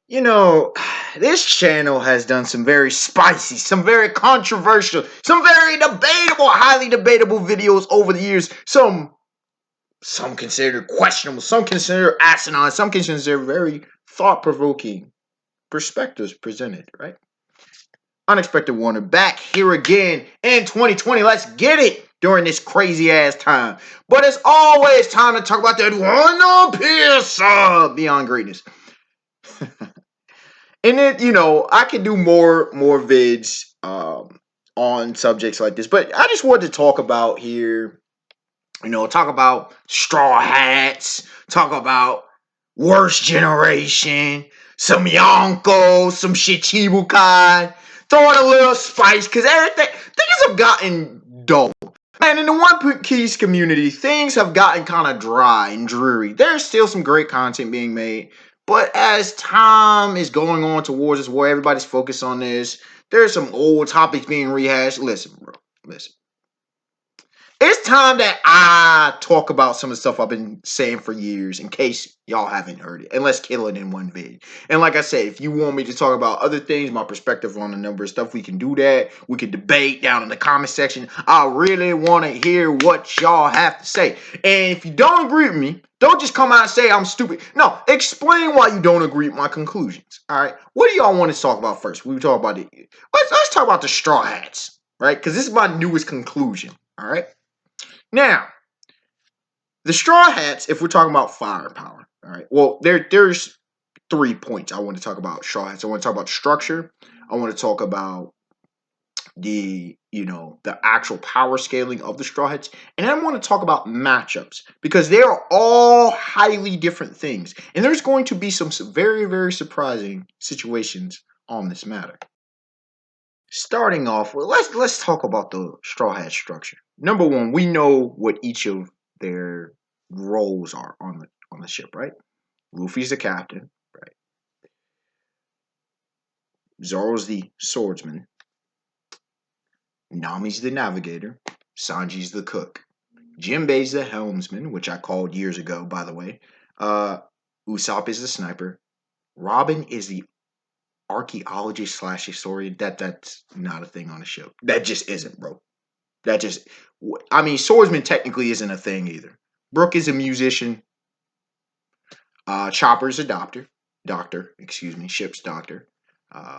You know, this channel has done some very spicy, some very controversial, some very debatable, highly debatable videos over the years. Some considered questionable, some considered asinine, some considered very thought-provoking perspectives presented, right? Unexpected Warner back here again in 2020. Let's get it during this crazy ass time. But it's always time to talk about that One Piece Beyond Greatness. And then, I could do more vids on subjects like this, but I just wanted to talk about here, talk about straw hats, talk about worst generation, some Yonko, some Shichibukai, throw in a little spice, because things have gotten dull. And in the One Piece community, things have gotten kind of dry and dreary. There's still some great content being made, but as time is going on towards this war, everybody's focused on this. There's some old topics being rehashed. Listen, bro. Listen. It's time that I talk about some of the stuff I've been saying for years, in case y'all haven't heard it. And let's kill it in one vid. And like I said, if you want me to talk about other things, my perspective on a number of stuff, we can do that. We can debate down in the comment section. I really want to hear what y'all have to say. And if you don't agree with me, don't just come out and say I'm stupid. No, explain why you don't agree with my conclusions. All right. What do y'all want to talk about first? We talk about it. Let's talk about the straw hats, right? Because this is my newest conclusion. All right. Now, the straw hats, if we're talking about firepower, all right, well, there's 3 points I want to talk about straw hats. I want to talk about structure. I want to talk about the actual power scaling of the straw hats, and then I want to talk about matchups, because they are all highly different things, and there's going to be some very, very surprising situations on this matter. Starting off, well, let's talk about the straw hat structure. Number one, we know what each of their roles are on the ship, right? Luffy's the captain, right? Zoro's the swordsman. Nami's the navigator. Sanji's the cook. Jinbei's the helmsman, which I called years ago, by the way. Usopp is the sniper. Robin is the archaeologist / historian. That's not a thing on the show. That just isn't, bro. Swordsman technically isn't a thing either. Brook is a musician. Chopper's a ship's doctor.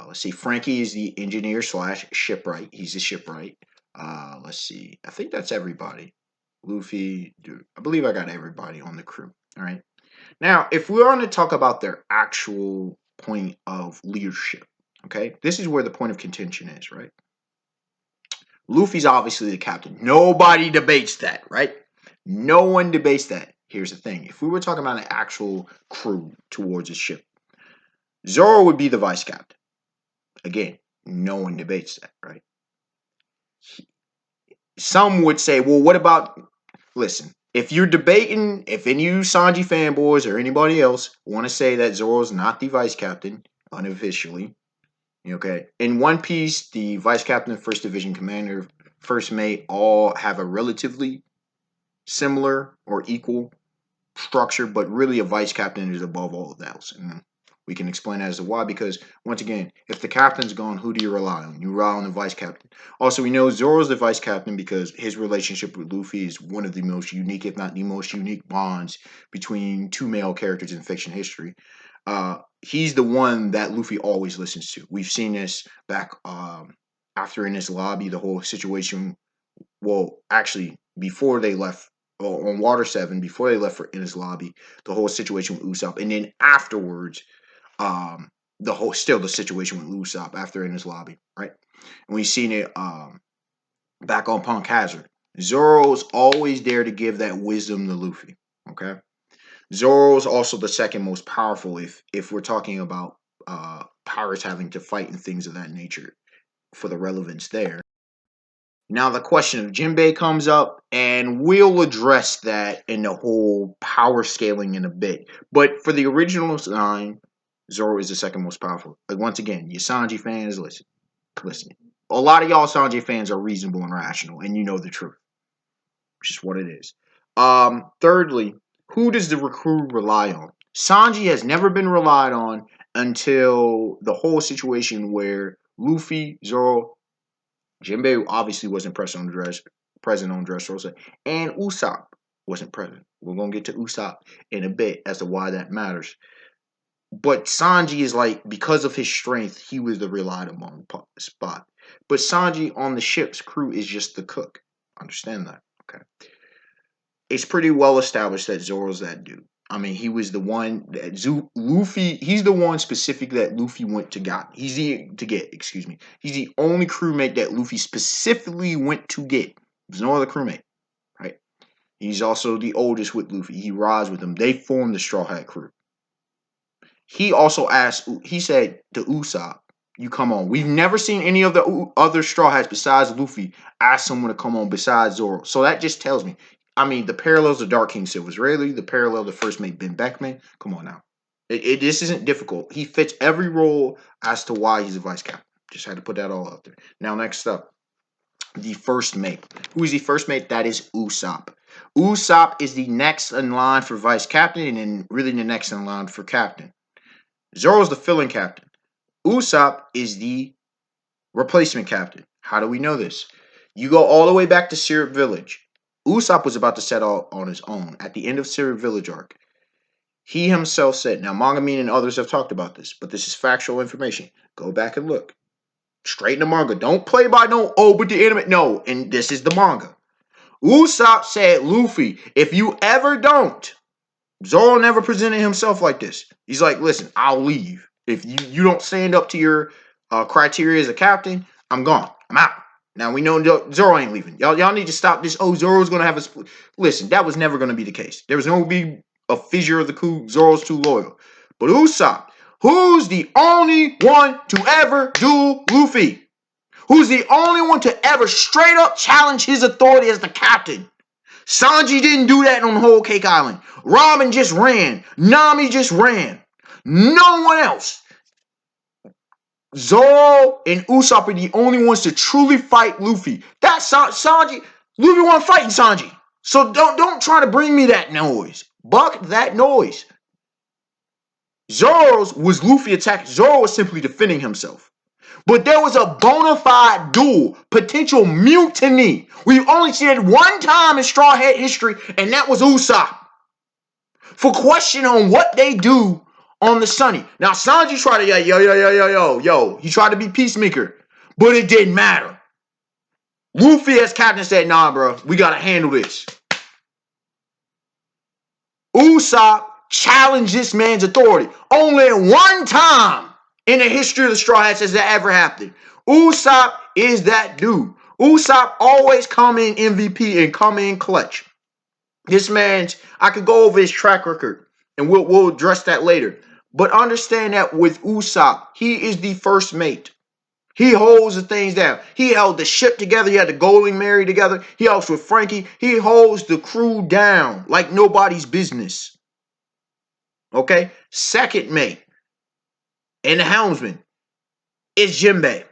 Let's see, Frankie is the engineer / shipwright. He's a shipwright. Let's see, I think that's everybody. Luffy, dude, I believe I got everybody on the crew. All right. Now, if we're going to talk about their actual point of leadership, okay, this is where the point of contention is, right? Luffy's obviously the captain. Nobody debates that, right? No one debates that. Here's the thing. If we were talking about an actual crew towards a ship, Zoro would be the vice captain. Again, no one debates that, right? Some would say, well, what about... Listen, if you're debating, if any of you Sanji fanboys or anybody else want to say that Zoro's not the vice captain, unofficially, okay, in One Piece, the vice captain, first division commander, first mate all have a relatively similar or equal structure, but really a vice captain is above all of else. And we can explain as to why, because once again, if the captain's gone, who do you rely on? You rely on the vice captain. Also, we know Zoro's the vice captain because his relationship with Luffy is one of the most unique, if not the most unique bonds between two male characters in fiction history. He's the one that Luffy always listens to. We've seen this back after in his lobby, the whole situation. Well, actually, before they left on Water 7, before they left for in his lobby, the whole situation with Usopp, and then afterwards, the situation with Usopp after in his lobby, right? And we've seen it back on Punk Hazard. Zoro's always there to give that wisdom to Luffy. Okay. Zoro's also the second most powerful if we're talking about pirates having to fight and things of that nature, for the relevance there. Now the question of Jinbei comes up, and we'll address that in the whole power scaling in a bit. But for the original design, Zoro is the second most powerful. Once again, you Sanji fans, listen. A lot of y'all Sanji fans are reasonable and rational, and you know the truth. Which is what it is. Thirdly, who does the crew rely on? Sanji has never been relied on until the whole situation where Luffy, Zoro, Jinbei obviously wasn't present on Dressrosa, and Usopp wasn't present. We're gonna get to Usopp in a bit as to why that matters. But Sanji is like, because of his strength, he was the relied upon spot. But Sanji on the ship's crew is just the cook. Understand that, okay? It's pretty well established that Zoro's that dude. I mean, he was the one that Luffy. He's the one specific that Luffy went to get. He's the only crewmate that Luffy specifically went to get. There's no other crewmate, right? He's also the oldest with Luffy. He rides with him. They formed the Straw Hat crew. He also asked. He said to Usopp, "You come on." We've never seen any of the other Straw Hats besides Luffy ask someone to come on besides Zoro. So that just tells me. I mean, the parallels of Dark King Silver Rayleigh, the parallel to First Mate Ben Beckman. Come on now. This isn't difficult. He fits every role as to why he's a vice captain. Just had to put that all out there. Now, next up, the first mate. Who is the first mate? That is Usopp. Usopp is the next in line for vice captain and then really the next in line for captain. Zoro's the filling captain. Usopp is the replacement captain. How do we know this? You go all the way back to Syrup Village. Usopp was about to set out on his own at the end of Syrup Village arc. He himself said, now Mangamine and others have talked about this, but this is factual information. Go back and look. Straight in the manga. Don't play by but the anime. No, and this is the manga. Usopp said, Luffy, if you ever don't, Zoro never presented himself like this. He's like, listen, I'll leave. If you don't stand up to your criteria as a captain, I'm gone. I'm out. Now, we know Zoro ain't leaving. Y'all need to stop this. Oh, Zoro's going to have a split. Listen, that was never going to be the case. There was no be a fissure of the coup. Zoro's too loyal. But Usopp, who's the only one to ever duel Luffy? Who's the only one to ever straight up challenge his authority as the captain? Sanji didn't do that on Whole Cake Island. Robin just ran. Nami just ran. No one else. Zoro and Usopp are the only ones to truly fight Luffy. That's Sanji. Luffy wasn't fighting Sanji. So don't try to bring me that noise. Buck that noise. Zoro's was Luffy attacking. Zoro was simply defending himself. But there was a bona fide duel, potential mutiny. We've only seen it one time in Straw Hat history, and that was Usopp. For question on what they do on the Sunny. Now, Sanji tried to, yo. He tried to be peacemaker, but it didn't matter. Luffy as captain said, nah, bro, we got to handle this. Usopp challenged this man's authority. Only one time in the history of the Straw Hats has that ever happened. Usopp is that dude. Usopp always come in MVP and come in clutch. This man's, I could go over his track record and we'll address that later. But understand that with Usopp, he is the first mate. He holds the things down. He held the ship together. He had the Golden Mary together. He helps with Frankie. He holds the crew down like nobody's business. Okay? Second mate and the helmsman is Jinbei.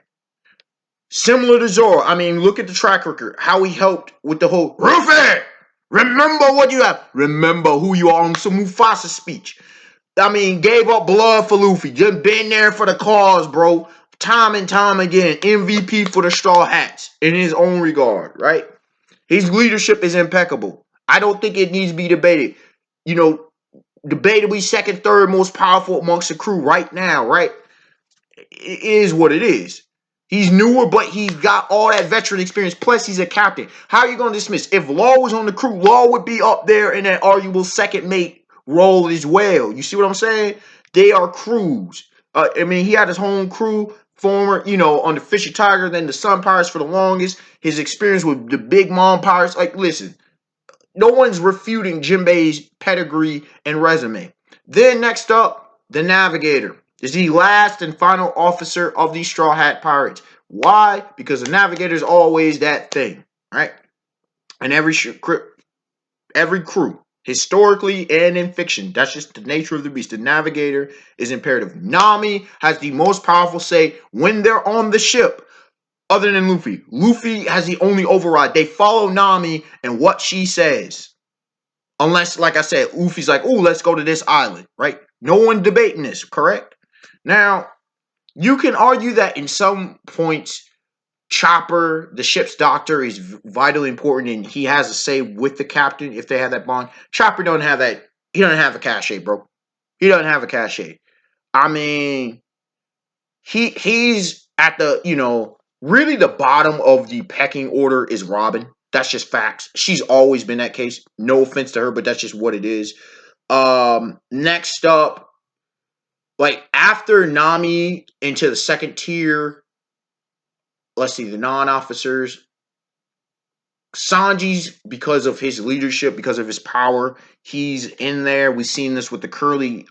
Similar to Zoro. I mean, look at the track record. How he helped with the whole Luffy! Remember what you have. Remember who you are on some Mufasa speech. I mean, gave up blood for Luffy. Just been there for the cause, bro. Time and time again. MVP for the Straw Hats in his own regard, right? His leadership is impeccable. I don't think it needs to be debated. You know, debatably second, third most powerful amongst the crew right now, right? It is what it is. He's newer, but he's got all that veteran experience. Plus, he's a captain. How are you going to dismiss? If Law was on the crew, Law would be up there in that arguable second mate role as well. You see what I'm saying? They are crews. I mean, he had his home crew, former, on the Fisher Tiger, then the Sun Pirates for the longest. His experience with the Big Mom Pirates. Like, listen, no one's refuting Jinbei's pedigree and resume. Then next up, the Navigator is the last and final officer of the Straw Hat Pirates. Why? Because the Navigator is always that thing, right? And every crew, historically and in fiction, that's just the nature of the beast. The Navigator is imperative. Nami has the most powerful say when they're on the ship, other than Luffy. Luffy has the only override. They follow Nami and what she says. Unless, like I said, Luffy's like, oh, let's go to this island, right? No one debating this, correct? Now, you can argue that in some points, Chopper, the ship's doctor, is vitally important, and he has a say with the captain if they have that bond. Chopper don't have that. He doesn't have a cachet, bro. He doesn't have a cachet. I mean, he's at the really the bottom of the pecking order is Robin. That's just facts. She's always been that case. No offense to her, but that's just what it is. Next up, like after Nami into the second tier, let's see, the non-officers. Sanji's, because of his leadership, because of his power, he's in there. We've seen this with the curly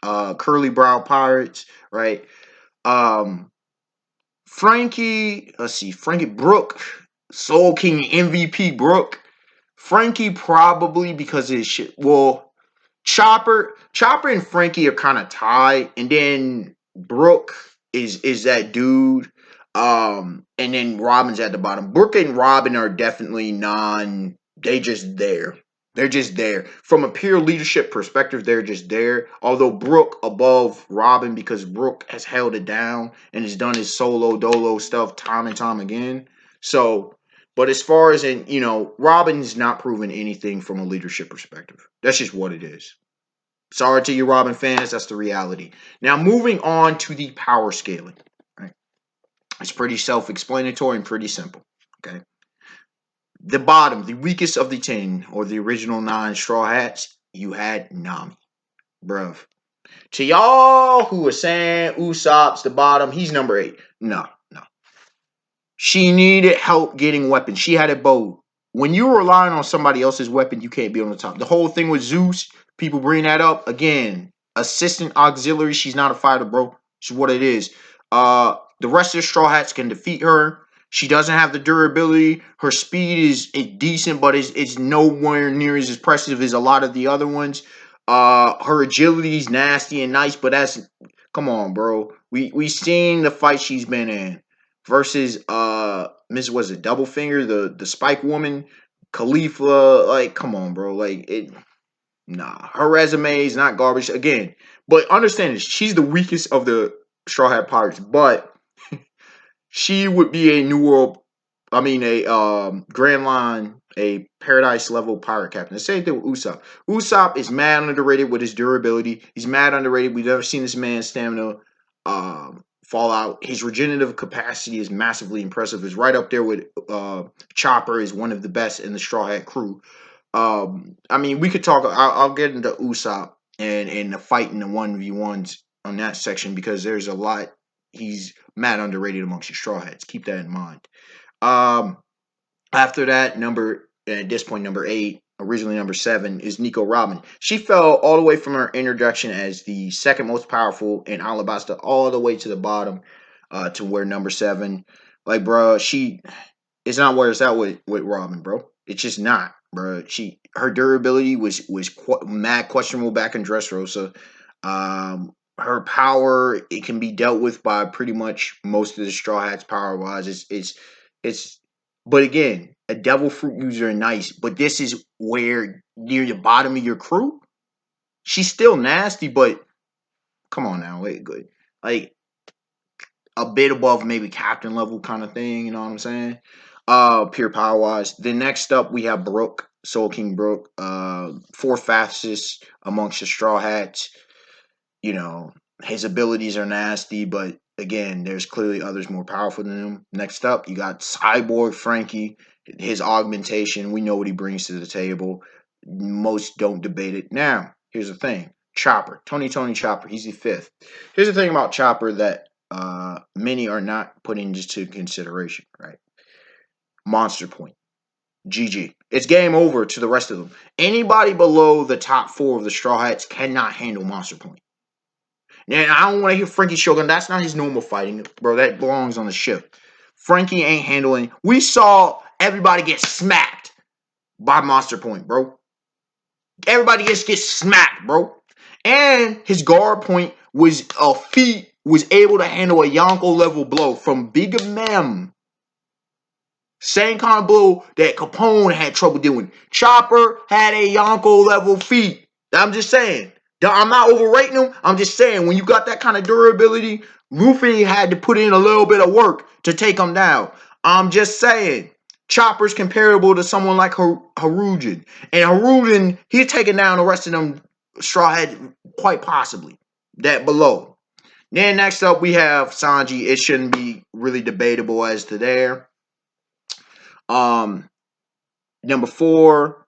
brow pirates, right? Um, Frankie, let's see, Frankie Brook, Soul King MVP Brook. Frankie probably because of his shit. Well, Chopper and Frankie are kind of tied, and then Brook is that dude. And then Robin's at the bottom. Brook and Robin are definitely they just there. They're just there. From a pure leadership perspective, they're just there. Although Brook above Robin because Brook has held it down and has done his solo dolo stuff time and time again. So, but as far as Robin's not proven anything from a leadership perspective. That's just what it is. Sorry to you, Robin fans. That's the reality. Now, moving on to the power scaling. Right? It's pretty self-explanatory and pretty simple. Okay. The bottom, the weakest of the 10, or the original 9 Straw Hats, you had Nami. Bruv. To y'all who are saying Usopp's the bottom, he's number 8. No. She needed help getting weapons. She had it bowed. When you're relying on somebody else's weapon, you can't be on the top. The whole thing with Zeus, people bring that up. Again, assistant auxiliary, she's not a fighter, bro. It's what it is. The rest of the Straw Hats can defeat her. She doesn't have the durability. Her speed is decent, but it's nowhere near as impressive as a lot of the other ones. Her agility is nasty and nice, but come on, bro. We seen the fight she's been in versus Miss was it Double Finger, the Spike woman, Khalifa. Like, come on, bro. Like it. Nah, her resume is not garbage again. But understand this, she's the weakest of the Straw Hat Pirates, but she would be a New World, I mean a Grand Line, a Paradise level pirate captain. The same thing with Usopp. Usopp is mad underrated with his durability. He's mad underrated. We've never seen this man's stamina fall out. His regenerative capacity is massively impressive. It's right up there with Chopper. Is one of the best in the Straw Hat crew. I mean, we could talk. I'll get into Usopp and the fight in the 1v1s on that section because there's a lot. He's mad underrated amongst the Straw Hats. Keep that in mind. Um, After that, at this point, number 8, originally number 7, is Nico Robin. She fell all the way from her introduction as the second most powerful in Alabasta all the way to the bottom to where number 7. Like, bro, it's not where it's at with Robin, bro. It's just not, bro. Her durability was mad questionable back in Dressrosa. Her power, it can be dealt with by pretty much most of the Straw Hats power wise. It's but again, a devil fruit user nice, but this is where near the bottom of your crew, she's still nasty, but come on now, wait good. Like a bit above maybe captain level kind of thing, you know what I'm saying? Pure power wise. Then next up we have Brook, Soul King Brook, 4th fastest amongst the Straw Hats. You know, his abilities are nasty, but again, there's clearly others more powerful than him. Next up, you got Cyborg Frankie, his augmentation. We know what he brings to the table. Most don't debate it. Now, here's the thing. Chopper, Tony Chopper, he's the 5th. Here's the thing about Chopper that many are not putting into consideration, right? Monster point. GG. It's game over to the rest of them. Anybody below the top 4 of the Straw Hats cannot handle Monster Point. And I don't want to hear Frankie Shogun. That's not his normal fighting, bro. That belongs on the ship. Frankie ain't handling. We saw everybody get smacked by Monster Point, bro. Everybody just gets smacked, bro. And his guard point was able to handle a Yonko level blow from Big Mem. Same kind of blow that Capone had trouble doing. Chopper had a Yonko level feat. I'm just saying. I'm not overrating him. I'm just saying, when you got that kind of durability, Luffy had to put in a little bit of work to take him down. I'm just saying, Chopper's comparable to someone like Harujin. And Harujin, he's taking down the rest of them Straw Hats quite possibly. That below. Then next up, we have Sanji. It shouldn't be really debatable as to there. Number 4,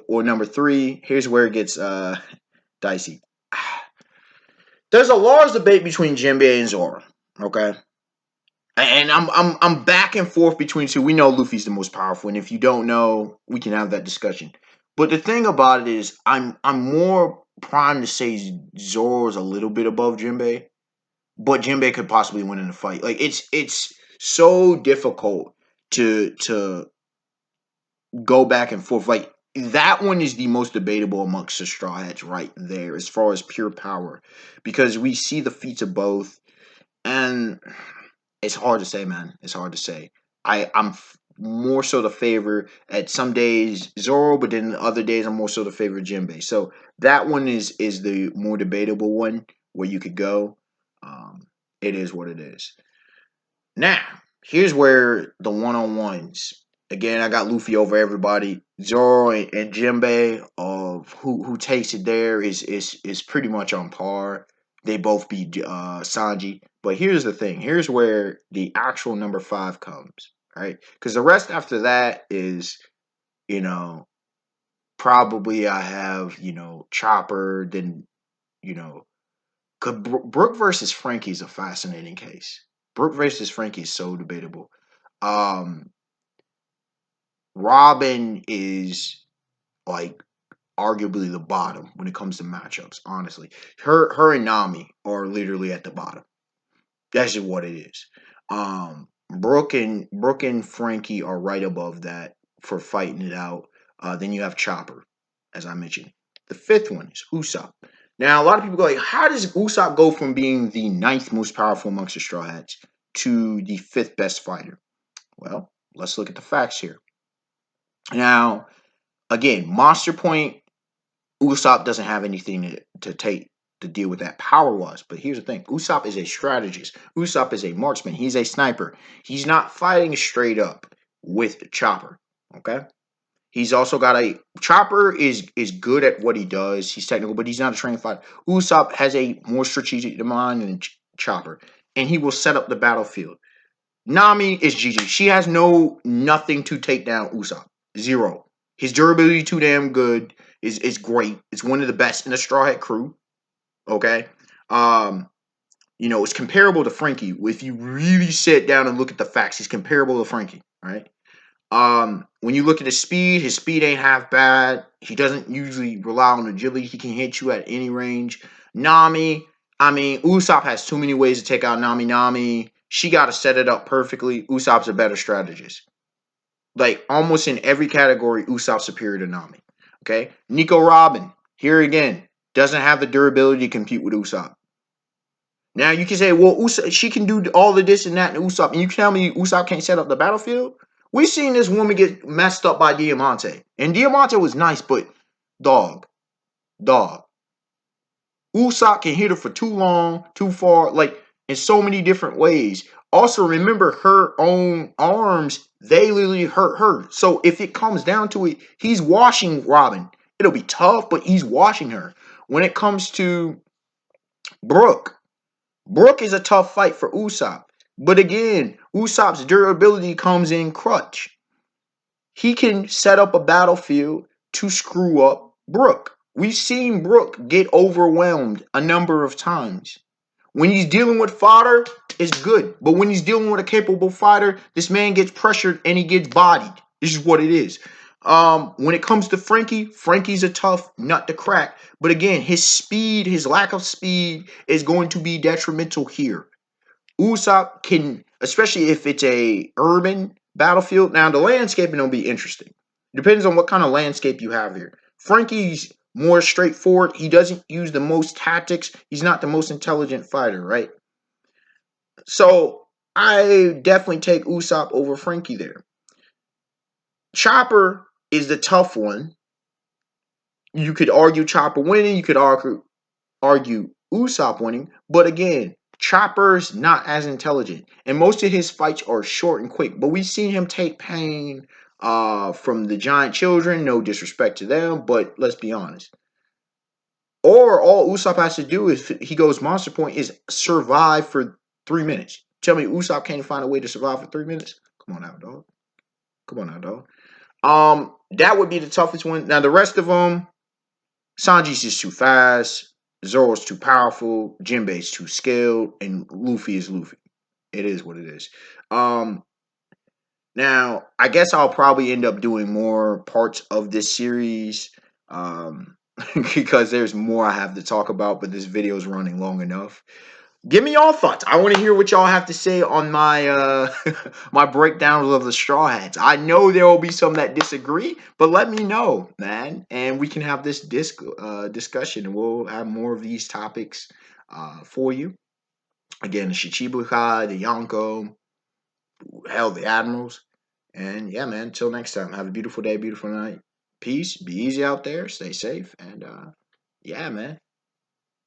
number 3, here's where it gets dicey. There's a large debate between Jinbei and Zoro, okay? And I'm back and forth between two. We know Luffy's the most powerful, and if you don't know, we can have that discussion. But the thing about it is, I'm more primed to say Zoro's a little bit above Jinbei, but Jinbei could possibly win in the fight. Like it's so difficult to go back and forth. Like that one is the most debatable amongst the Straw Hats right there, as far as pure power, because we see the feats of both, and it's hard to say, man. It's hard to say. I'm more so the favor at some days Zoro, but then other days I'm more so the favor Jinbei. So that one is the more debatable one where you could go. It is what it is. Now, here's where the one-on-ones. Again, I got Luffy over everybody. Zoro and Jinbei of who takes it there is pretty much on par. They both beat Sanji. But here's the thing. Here's where the actual number 5 comes, right? Because the rest after that is, you know, probably I have, Chopper, then, you know, cause Brook versus Frankie is a fascinating case. Brook versus Frankie is so debatable. Um, Robin is like arguably the bottom when it comes to matchups. Honestly, her and Nami are literally at the bottom. That's just what it is. Brooke and Frankie are right above that for fighting it out. Then you have Chopper, as I mentioned. The 5th one is Usopp. Now, a lot of people go like, how does Usopp go from being the 9th most powerful amongst the Straw Hats to the 5th best fighter? Well, let's look at the facts here. Now, again, Monster Point, Usopp doesn't have anything to take to deal with that power was. But here's the thing. Usopp is a strategist. Usopp is a marksman. He's a sniper. He's not fighting straight up with Chopper. Okay? He's also got a Chopper is good at what he does. He's technical, but he's not a trained fighter. Usopp has a more strategic mind than Chopper, and he will set up the battlefield. Nami is GG. She has nothing to take down Usopp. Zero. His durability too damn good. Is great. It's one of the best in the Straw Hat crew. Okay. It's comparable to Frankie. If you really sit down and look at the facts, he's comparable to Frankie. Right. When you look at his speed ain't half bad. He doesn't usually rely on agility. He can hit you at any range. Nami, Usopp has too many ways to take out Nami. She got to set it up perfectly. Usopp's a better strategist. Like almost in every category, Usopp's superior to Nami. Okay, Nico Robin here again doesn't have the durability to compete with Usopp. Now you can say, well, she can do all of this and that and Usopp, and you tell me Usopp can't set up the battlefield? We seen this woman get messed up by Diamante, and Diamante was nice, but dog, Usopp can hit her for too long, too far, like in so many different ways. Also, remember her own arms, they literally hurt her. So if it comes down to it, he's washing Robin. It'll be tough, but he's washing her. When it comes to Brooke is a tough fight for Usopp. But again, Usopp's durability comes in clutch. He can set up a battlefield to screw up Brooke. We've seen Brooke get overwhelmed a number of times. When he's dealing with fodder, it's good. But when he's dealing with a capable fighter, this man gets pressured and he gets bodied. This is what it is. When it comes to Frankie's a tough nut to crack. But again, his lack of speed is going to be detrimental here. Usopp can, especially if it's a urban battlefield. Now, the landscaping will be interesting. Depends on what kind of landscape you have here. Frankie's more straightforward. He doesn't use the most tactics. He's not the most intelligent fighter, right? So I definitely take Usopp over Frankie there. Chopper is the tough one. You could argue Chopper winning. You could argue Usopp winning, but again, Chopper's not as intelligent, and most of his fights are short and quick. But we've seen him take pain from the giant children. No disrespect to them, but let's be honest. Or all Usopp has to do if he goes Monster Point is survive for 3 minutes. Tell me Usopp can't find a way to survive for 3 minutes? Come on out, dog. Come on out, dog. That would be the toughest one. Now the rest of them, Sanji's just too fast. Zoro's too powerful. Jinbei's too skilled, and Luffy is Luffy. It is what it is. Um, Now I guess I'll probably end up doing more parts of this series. Because there's more I have to talk about, but this video is running long enough. Give me y'all thoughts. I want to hear what y'all have to say on my my breakdowns of the Straw Hats. I know there will be some that disagree, but let me know, man, and we can have this discussion, and we'll have more of these topics for you. Again, the Shichibukai, the Yonko, hell, the Admirals, and yeah, man. Until next time, have a beautiful day, beautiful night. Peace. Be easy out there. Stay safe, and yeah, man.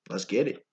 Let's get it.